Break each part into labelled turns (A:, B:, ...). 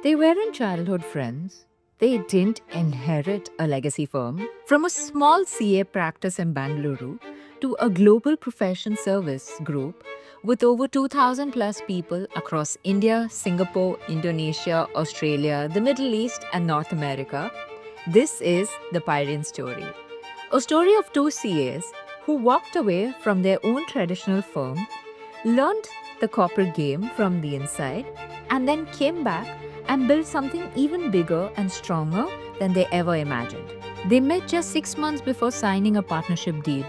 A: They weren't childhood friends. They didn't inherit a legacy firm. From a small CA practice in Bengaluru to a global profession service group with over 2,000 plus people across India, Singapore, Indonesia, Australia, the Middle East, and North America, this is the Pierian Story. A story of two CAs who walked away from their own traditional firm, learned the corporate game from the inside, and then came back and built something even bigger and stronger than they ever imagined. They met just 6 months before signing a partnership deed,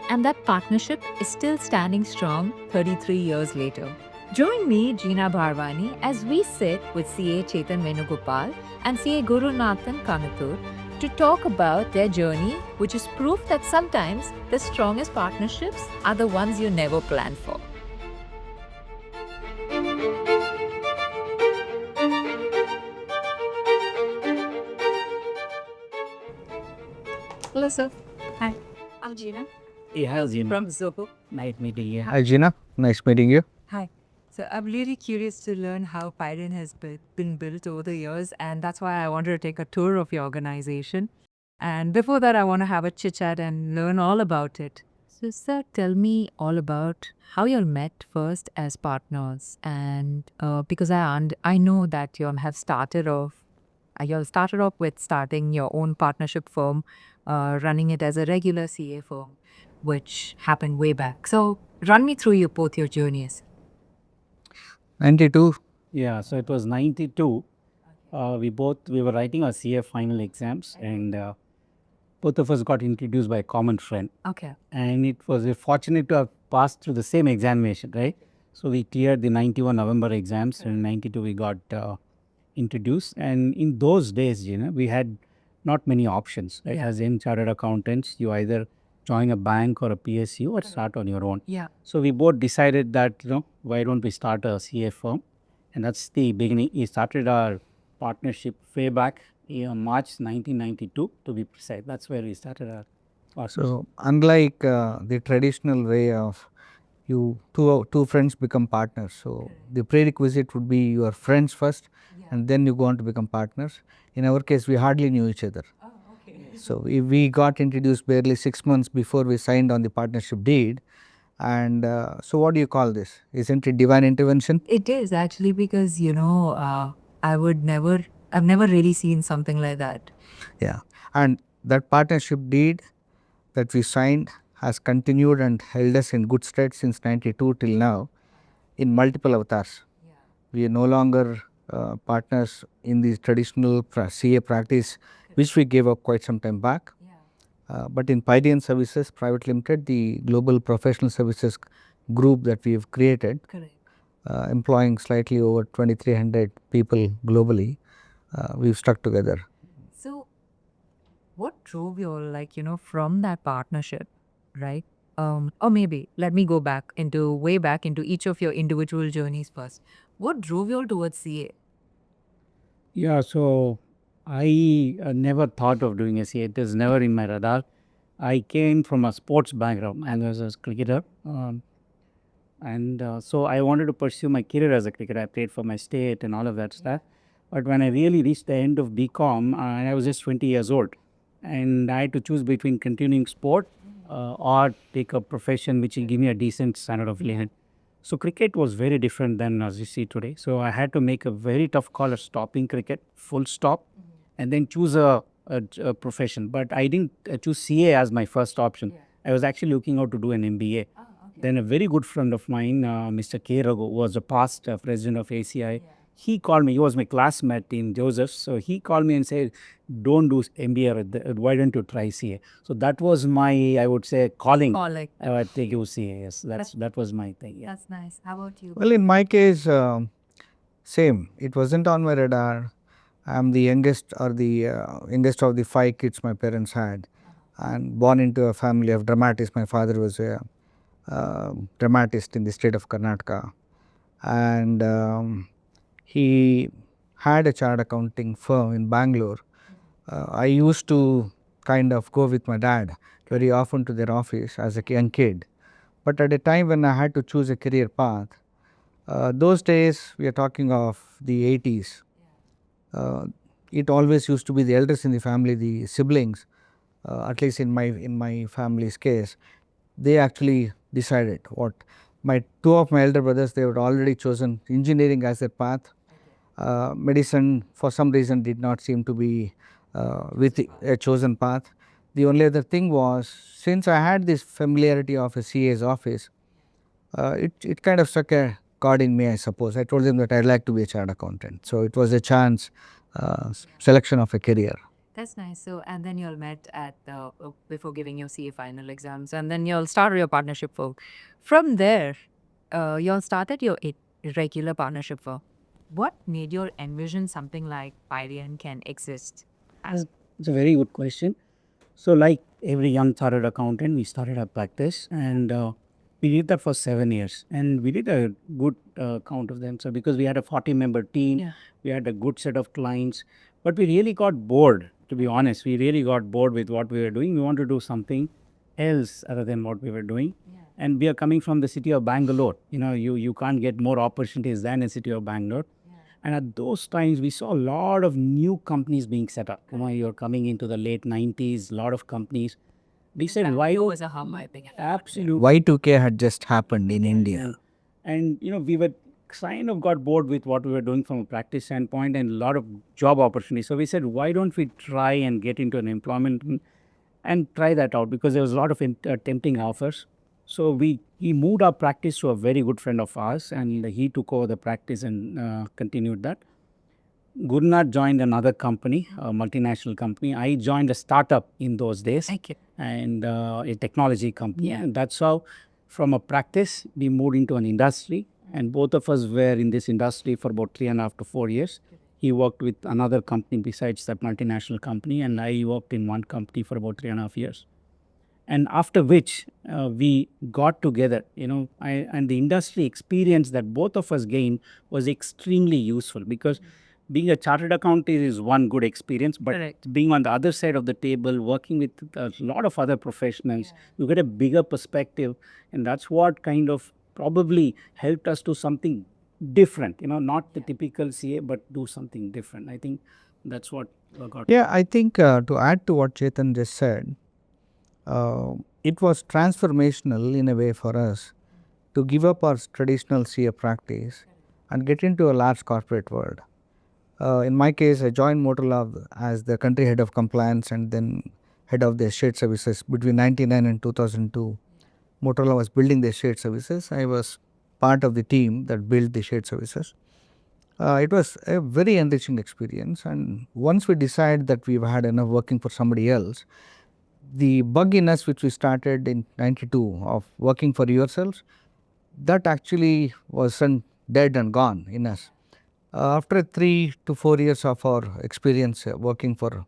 A: and that partnership is still standing strong 33 years later. Join me, Jeena Bharwani, as we sit with CA Chetan Venugopal and CA Gurunath and Kanathur to talk about their journey, which is proof that sometimes the strongest partnerships are the ones you never planned for. Hello, sir. Hi. I'm Jeena
B: Hey, hi, Jim.
A: from Zoho.
B: Nice meeting you.
C: Hi Gina, nice meeting you.
A: Hi. So I'm really curious to learn how Pierian has been built over the years, and that's why I wanted to take a tour of your organization. And before that, I want to have a chit chat and learn all about it. So, sir, tell me all about how you all met first as partners, and because I know that you all have started off. You all started off with starting your own partnership firm, running it as a regular CA firm, which happened way back. So, run me through both your journeys.
C: 92.
B: Yeah, so it was 92. We were writing our CA final exams, and both of us got introduced by a common friend.
A: Okay.
B: And it was fortunate to have passed through the same examination, right? So we cleared the 91 November exams, and in 92 we got introduced. And in those days, we had not many options, right?
A: Yeah.
B: As in chartered accountants, you either join a bank or a PSU or start on your own.
A: Yeah.
B: So we both decided that, why don't we start a CA firm? And that's the beginning. We started our partnership way back in March 1992, to be precise. That's where we started our partnership.
C: So unlike the traditional way of two friends become partners, so the prerequisite would be your friends first, and then you go on to become partners. In our case, we hardly knew each other.
A: Oh, okay.
C: So we got introduced barely 6 months before we signed on the partnership deed. And so what do you call this? Isn't it divine intervention?
A: It is actually because, I've never really seen something like that.
C: Yeah. And that partnership deed that we signed has continued and held us in good stead since 92 till now in multiple avatars.
A: Yeah.
C: We are no longer partners in the traditional CA practice, which we gave up quite some time back.
A: Yeah.
C: But in Pierian Services Private Limited, the global professional services group that we have created,
A: Correct.
C: employing slightly over 2,300 people globally, we've stuck together.
A: So, what drove you all, from that partnership, right? Or maybe let me go way back into each of your individual journeys first. What drove you all towards CA?
B: Yeah, so I never thought of doing a CA. It was never in my radar. I came from a sports background and was a cricketer. So I wanted to pursue my career as a cricketer. I played for my state and all of that stuff. But when I really reached the end of BCom, I was just 20 years old. And I had to choose between continuing sport or take a profession which will give me a decent standard of living. So cricket was very different than as you see today. So I had to make a very tough call of stopping cricket, full stop, and then choose a profession. But I didn't choose CA as my first option. I was actually looking out to do an MBA. Then a very good friend of mine, Mr. K. Raghu, was a past president of ACI. He called me. He was my classmate in Joseph's. So he called me and said, don't do MBA. Why don't you try CA? So that was my, I would say, calling. I would take you CA. Yes, that was my thing. Yeah.
A: That's nice. How about you?
C: Well, in my case, same. It wasn't on my radar. I'm the youngest of the 5 kids my parents had, and born into a family of dramatists. My father was a dramatist in the state of Karnataka, and he had a chartered accounting firm in Bangalore. I used to kind of go with my dad very often to their office as a young kid. But at a time when I had to choose a career path, those days we are talking of the 80s, uh, it always used to be the elders in the family, the siblings, at least in my family's case, they actually decided what. My two of my elder brothers, they had already chosen engineering as their path. Medicine, for some reason, did not seem to be with a chosen path. The only other thing was, since I had this familiarity of a CA's office, it kind of struck a chord in me, I suppose. I told them that I'd like to be a chartered accountant. So it was a chance selection of a career.
A: That's nice. So, and then you'll met at the before giving your CA final exams, and then you'll start your partnership firm. From there, you'll started your regular partnership firm. What made you envision something like Pierian can exist?
B: It's a very good question. So, like every young chartered accountant, we started our practice, and we did that for 7 years, and we did a good count of them. So, because we had a 40-member team,
A: Yeah.
B: we had a good set of clients, but we really got bored. To be honest, we really got bored with what we were doing. We wanted to do something else other than what we were doing. And we are coming from the city of Bangalore. You can't get more opportunities than a city of Bangalore. And at those times, we saw a lot of new companies being set up. You're coming into the late 90s, a lot of companies. We said, why?
A: Bangalore was a hub, I think.
B: Absolutely.
C: Y2K had just happened in India.
B: And we were kind of got bored with what we were doing from a practice standpoint and a lot of job opportunities. So we said, why don't we try and get into an employment and try that out, because there was a lot of tempting offers. So he moved our practice to a very good friend of ours, and he took over the practice and continued that. Gurunath joined another company, a multinational company. I joined a startup in those days,
A: Thank you.
B: and a technology company. And that's how, from a practice, we moved into an industry. And both of us were in this industry for about 3.5 to 4 years. He worked with another company besides that multinational company, and I worked in one company for about 3.5 years. And after which we got together, and the industry experience that both of us gained was extremely useful, because being a chartered accountant is one good experience, but
A: Correct.
B: being on the other side of the table, working with a lot of other professionals, you get a bigger perspective, and that's what kind of probably helped us do something different, not the typical CA, but do something different. I think that's what got.
C: Yeah, I think to add to what Chetan just said, it was transformational in a way for us to give up our traditional CA practice and get into a large corporate world. In my case, I joined Motorola as the country head of compliance and then head of their shared services. Between 1999 and 2002, Motorola was building their shared services. I was part of the team that built the shared services. It was a very enriching experience, and once we decided that we've had enough working for somebody else, the bug in us which we started in 92 of working for yourselves, that actually wasn't dead and gone in us. After 3 to 4 years of our experience working for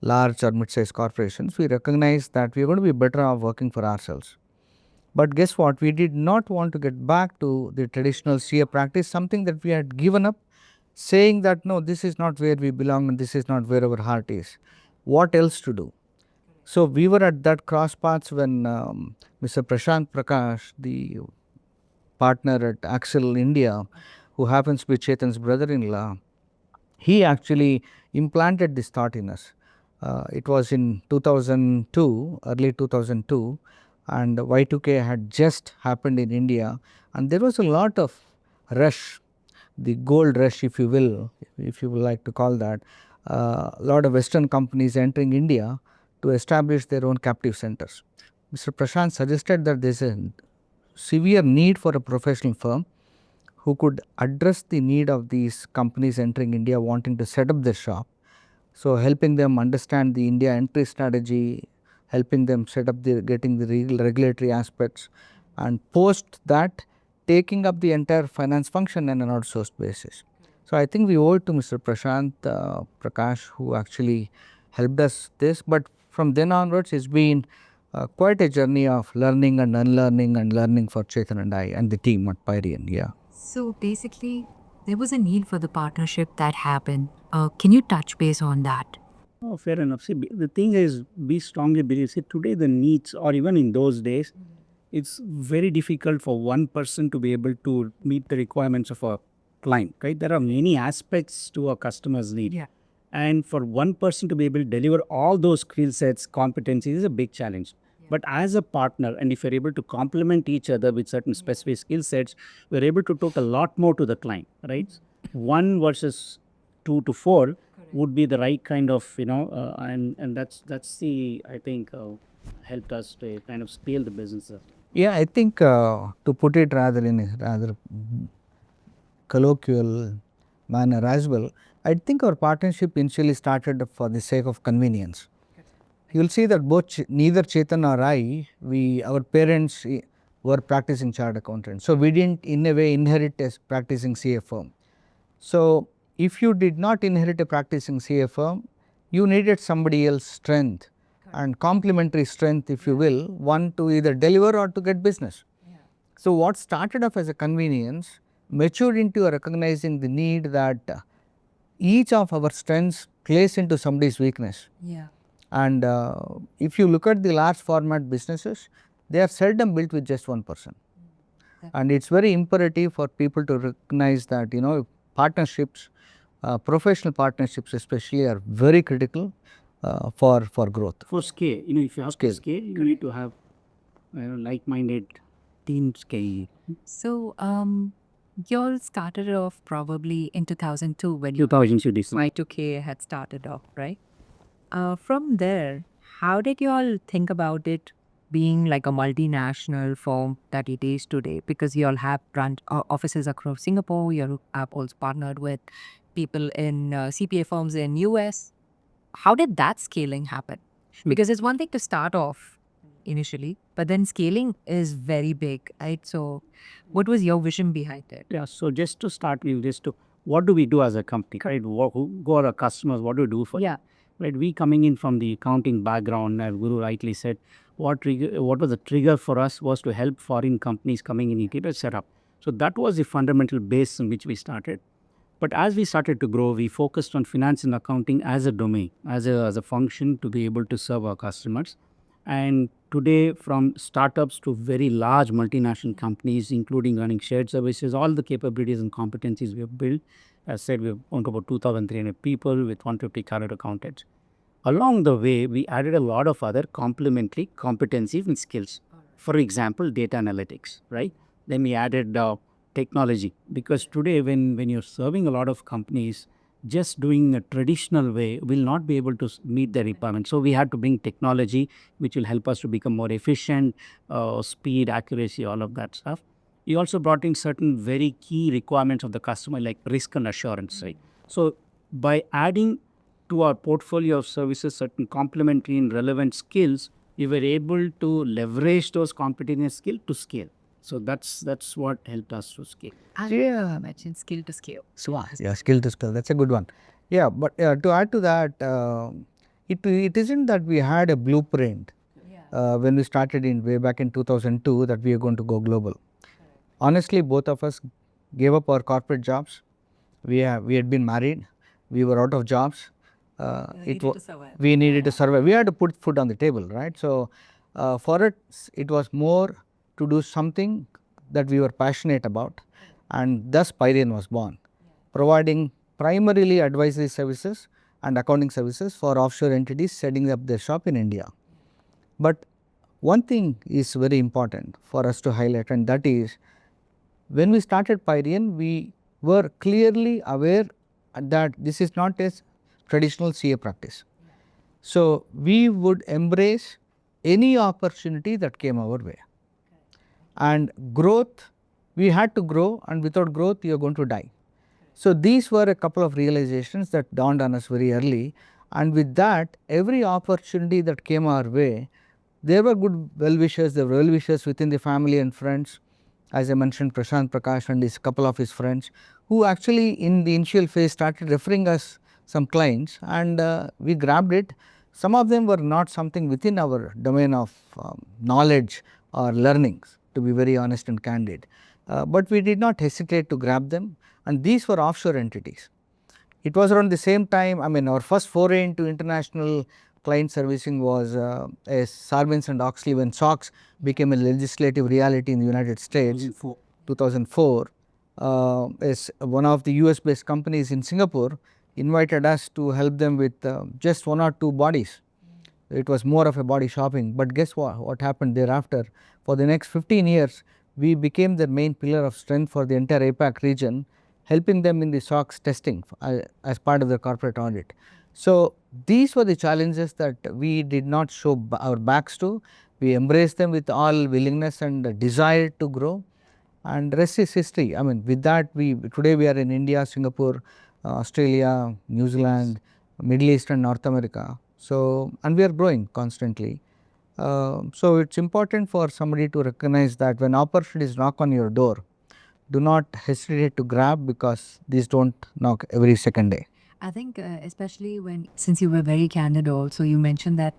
C: large or mid-sized corporations, we recognized that we are going to be better off working for ourselves. But guess what? We did not want to get back to the traditional CA practice, something that we had given up, saying that no, this is not where we belong and this is not where our heart is. What else to do? So we were at that cross paths when Mr. Prashant Prakash, the partner at Axel India, who happens to be Chetan's brother-in-law, he actually implanted this thought in us. It was in 2002, early 2002, and Y2K had just happened in India, and there was a lot of rush, the gold rush, if you will, if you would like to call that. A lot of Western companies entering India to establish their own captive centers. Mr. Prashant suggested that there is a severe need for a professional firm who could address the need of these companies entering India wanting to set up their shop. So helping them understand the India entry strategy, helping them set up getting the regulatory aspects, and post that taking up the entire finance function on an outsourced basis. So I think we owe it to Mr. Prashant Prakash, who actually helped us this. But from then onwards, it's been quite a journey of learning and unlearning and learning for Chetan and I and the team at Pierian. Yeah.
A: So basically, there was a need for the partnership that happened. Can you touch base on that?
B: Oh, fair enough. See, the thing is, we strongly believe, see, today the needs, or even in those days, it's very difficult for one person to be able to meet the requirements of a client, right? There are many aspects to a customer's need.
A: Yeah.
B: And for one person to be able to deliver all those skill sets, competencies is a big challenge. But as a partner, and if you're able to complement each other with certain specific skill sets, we're able to talk a lot more to the client, right? One versus 2 to 4 would be the right kind of, and that's the, I think, helped us to kind of scale the business up.
C: Yeah, I think to put it rather in a rather colloquial manner as well, I think our partnership initially started for the sake of convenience. You will see that neither Chetan or I, our parents were practicing chartered accountants. So we didn't in a way inherit a practicing CA firm. So if you did not inherit a practicing CA firm, you needed somebody else's strength and complementary strength, if you will, one to either deliver or to get business. So what started off as a convenience matured into recognizing the need that each of our strengths plays into somebody's weakness.
A: Yeah.
C: And if you look at the large format businesses, they are seldom built with just one person. And it's very imperative for people to recognize that, partnerships, professional partnerships especially, are very critical for growth.
B: For scale, if you have to scale, you need to have like-minded team scale.
A: So, you all started off probably in 2002 when
B: 2002.
A: Y2K had started off, right? From there, how did you all think about it being like a multinational firm that it is today? Because you all have run offices across Singapore, you have also partnered with people in CPA firms in US. How did that scaling happen? Because it's one thing to start off initially, but then scaling is very big, right? So what was your vision behind it?
B: Yeah, so just to start with, what do we do as a company, right? Who are our customers? What do we do for them? Right, we coming in from the accounting background, as Guru rightly said, what was the trigger for us was to help foreign companies coming in India set up. So that was the fundamental base on which we started. But as we started to grow, we focused on finance and accounting as a domain, as a function to be able to serve our customers. And today, from startups to very large multinational companies, including running shared services, all the capabilities and competencies we have built, as said, we've owned about 2,300 people with 150 chartered accountants. Along the way, we added a lot of other complementary competencies and skills. For example, data analytics, right? Then we added technology, because today when you're serving a lot of companies, just doing a traditional way will not be able to meet their requirements. So we had to bring technology which will help us to become more efficient, speed, accuracy, all of that stuff. We also brought in certain very key requirements of the customer, like risk and assurance, right? So by adding to our portfolio of services certain complementary and relevant skills, we were able to leverage those competency skills to scale. So that's what helped us to scale.
A: Yeah, mentioned skill to scale.
C: Yeah, skill to skill, that's a good one. Yeah, but to add to that, it isn't that we had a blueprint when we started way back in 2002 that we are going to go global. Honestly, both of us gave up our corporate jobs. We had been married. We were out of jobs. We needed to survive. We had to put food on the table, right? So for us, it was more to do something that we were passionate about, and thus Pierian was born, providing primarily advisory services and accounting services for offshore entities setting up their shop in India. But one thing is very important for us to highlight, and that is, when we started Pierian, we were clearly aware that this is not a traditional CA practice. So we would embrace any opportunity that came our way. And growth, we had to grow, and without growth you are going to die. So these were a couple of realizations that dawned on us very early, and with that, every opportunity that came our way, there were good well-wishers, there were well-wishers within the family and friends. As I mentioned, Prashant Prakash and his couple of his friends, who actually in the initial phase started referring us some clients, and we grabbed it. Some of them were not something within our domain of knowledge or learnings, to be very honest and candid. But we did not hesitate to grab them, and these were offshore entities. It was around the same time, our first foray into international client servicing was as Sarbanes-Oxley, when SOX became a legislative reality in the United States, 2004. is one of the US based companies in Singapore invited us to help them with just 1 or 2 bodies. It was more of a body shopping, but guess what happened thereafter? For the next 15 years, we became the main pillar of strength for the entire APAC region, helping them in the SOX testing as part of the corporate audit. So, these were the challenges that we did not show our backs to. We embraced them with all willingness and desire to grow, and rest is history. I mean, with that, today we are in India, Singapore, Australia, New Zealand, Middle East and North America. So, and we are growing constantly. So, it is important for somebody to recognize that when opportunities knock on your door, do not hesitate to grab, because these do not knock every second day.
A: I think especially since you were very candid also, you mentioned that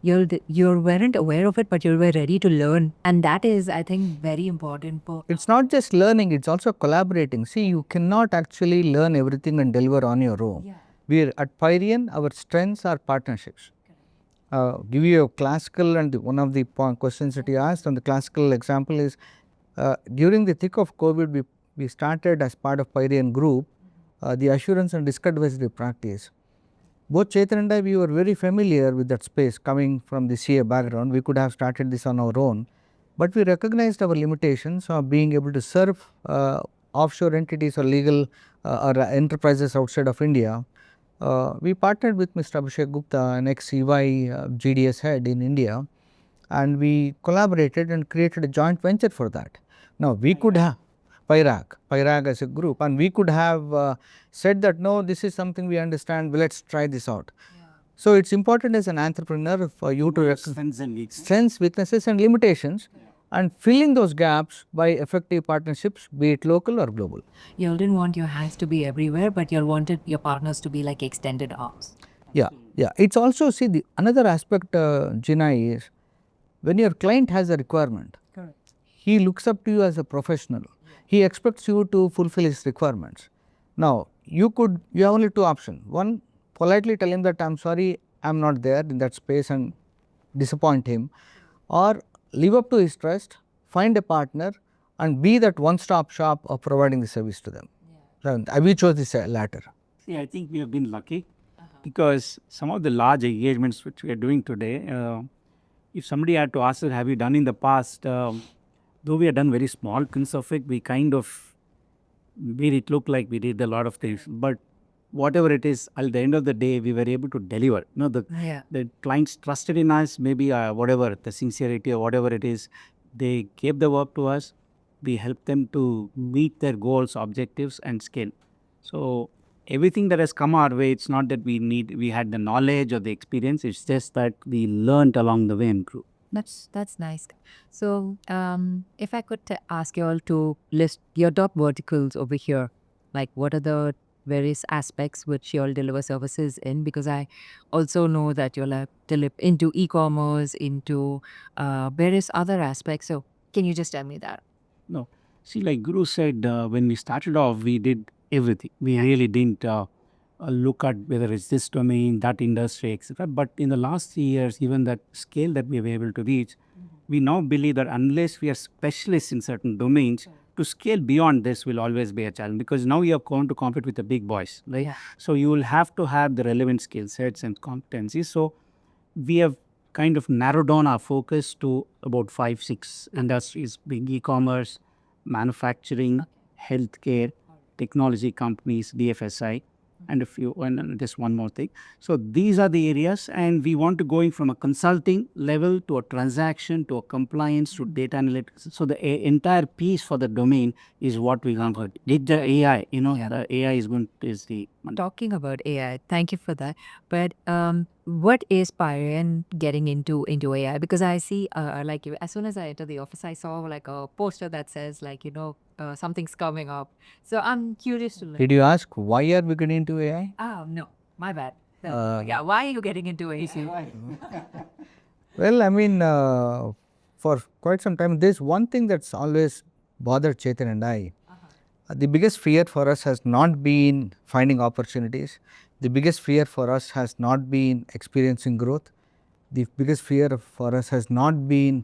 A: you weren't aware of it, but you were ready to learn. And that is, I think, very important for.
C: It is not just learning, it is also collaborating. See, you cannot actually learn everything and deliver on your own.
A: Yeah.
C: We are at Pierian, our strengths are partnerships. Give you a classical, and one of the questions that you asked on the classical example is, during the thick of COVID, we started as part of Pierian group the assurance and risk advisory practice. Both Chetan and I, we were very familiar with that space. Coming from the CA background, we could have started this on our own, but we recognized our limitations of being able to serve offshore entities or legal or enterprises outside of India. We partnered with Mr. Abhishek Gupta, an ex-EY GDS head in India, and we collaborated and created a joint venture for that. Now, we could have Pairag as a group, and we could have said that no, this is something we understand, let us try this out. Yeah. So, it is important as an entrepreneur for you to recognize strengths, weaknesses and limitations, and filling those gaps by effective partnerships, be it local or global.
A: You didn't want your hands to be everywhere, but you wanted your partners to be like extended arms.
C: Yeah. It's also, see, another aspect, Jinai, is when your client has a requirement, correct, he looks up to you as a professional. Yeah. He expects you to fulfill his requirements. Now, you have only 2 options. One, politely tell him that I am sorry, I am not there in that space and disappoint him, or live up to his trust, find a partner and be that one-stop shop of providing the service to them. Yeah. So, we chose this latter.
B: See, I think we have been lucky because some of the large engagements which we are doing today, if somebody had to ask us, have you done in the past, though we have done very small kinds of it, we kind of made it look like we did a lot of things. But whatever it is, at the end of the day, we were able to deliver. The clients trusted in us, maybe whatever, the sincerity or whatever it is, they gave the work to us. We helped them to meet their goals, objectives and scale. So, everything that has come our way, it's not that we had the knowledge or the experience, it's just that we learned along the way and grew.
A: That's nice. So, if I could ask you all to list your top verticals over here, like what are the various aspects which you all deliver services in, because I also know that you all deliver into e-commerce, into various other aspects. So, can you just tell me that?
B: No. See, like Guru said, when we started off, we did everything. We really didn't look at whether it's this domain, that industry, etc. But in the last 3 years, even that scale that we were able to reach, we now believe that unless we are specialists in certain domains, to scale beyond this will always be a challenge, because now you are going to compete with the big boys, right? Yeah. So you will have to have the relevant skill sets and competencies. So we have kind of narrowed down our focus to about 5-6 industries, being e-commerce, manufacturing, healthcare, technology companies, DFSI, and just one more thing. So these are the areas, and we want to going from a consulting level to a transaction to a compliance to data analytics. So the entire piece for the domain is what we want to did the AI. The AI is the
A: talking about AI. Thank you for that. But what is Pierian getting into AI? Because I see like as soon as I enter the office, I saw like a poster that says like something's coming up. So I'm curious to learn.
C: Did you ask why are we getting into AI?
A: Oh no, my bad. Yeah, why are you getting into AI?
C: Well, I mean, for quite some time, there's one thing that's always bothered Chetan and I. The biggest fear for us has not been finding opportunities. The biggest fear for us has not been experiencing growth. The biggest fear for us has not been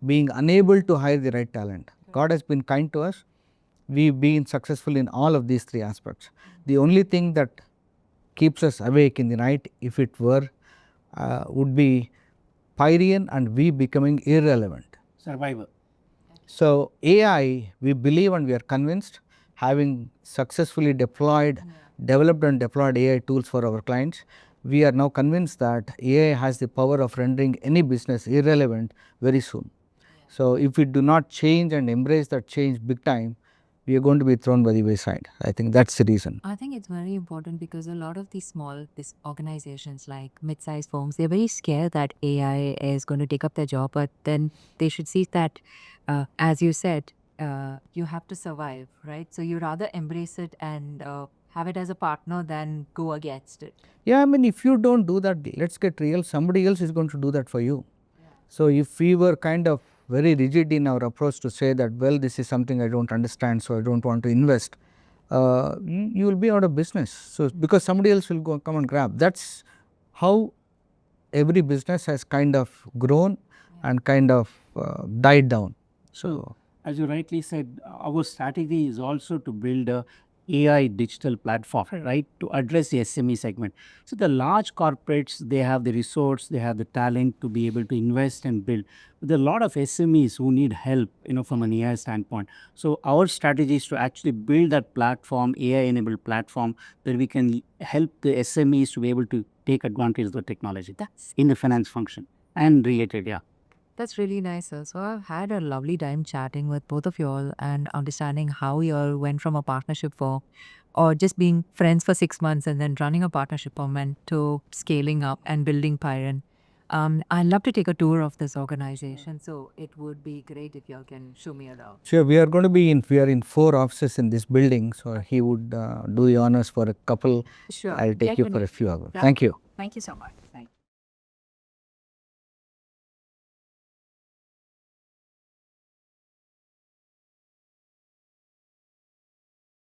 C: being unable to hire the right talent. God has been kind to us. we've been successful in all of these three aspects. The only thing that keeps us awake in the night, if it were, would be Pierian and we becoming irrelevant.
B: Survivor.
C: So, AI, we believe and we are convinced, having successfully developed and deployed AI tools for our clients, we are now convinced that AI has the power of rendering any business irrelevant very soon. So, if we do not change and embrace that change big time, we are going to be thrown by the wayside. I think that's the reason.
A: I think it's very important because a lot of these these organizations like mid-sized firms, they're very scared that AI is going to take up their job, but then they should see that, as you said, you have to survive, right? So you rather embrace it and have it as a partner than go against it.
C: Yeah, I mean, if you don't do that, let's get real, somebody else is going to do that for you. So, if we were kind of very rigid in our approach to say that, well, this is something I don't understand, so I don't want to invest, you will be out of business. So, because somebody else will go come and grab. That's how every business has kind of grown and kind of died down.
B: So, as you rightly said, our strategy is also to build a AI digital platform, right, to address the SME segment. So the large corporates, they have the resource, they have the talent to be able to invest and build. But there are a lot of SMEs who need help, from an AI standpoint. So our strategy is to actually build that platform, AI-enabled platform, that we can help the SMEs to be able to take advantage of the technology in the finance function and related, yeah.
A: That's really nice, sir. So I've had a lovely time chatting with both of you all and understanding how you all went from a partnership firm or just being friends for 6 months and then running a partnership firm and to scaling up and building Pierian. I'd love to take a tour of this organization, so it would be great if y'all can show me around.
C: Sure, we are going to be we are in 4 offices in this building, so he would do the honors for a couple.
A: Sure.
C: I'll take you for a
A: Definitely.
C: few hours.
A: Yeah.
C: Thank you.
A: Thank you so much. Thank you.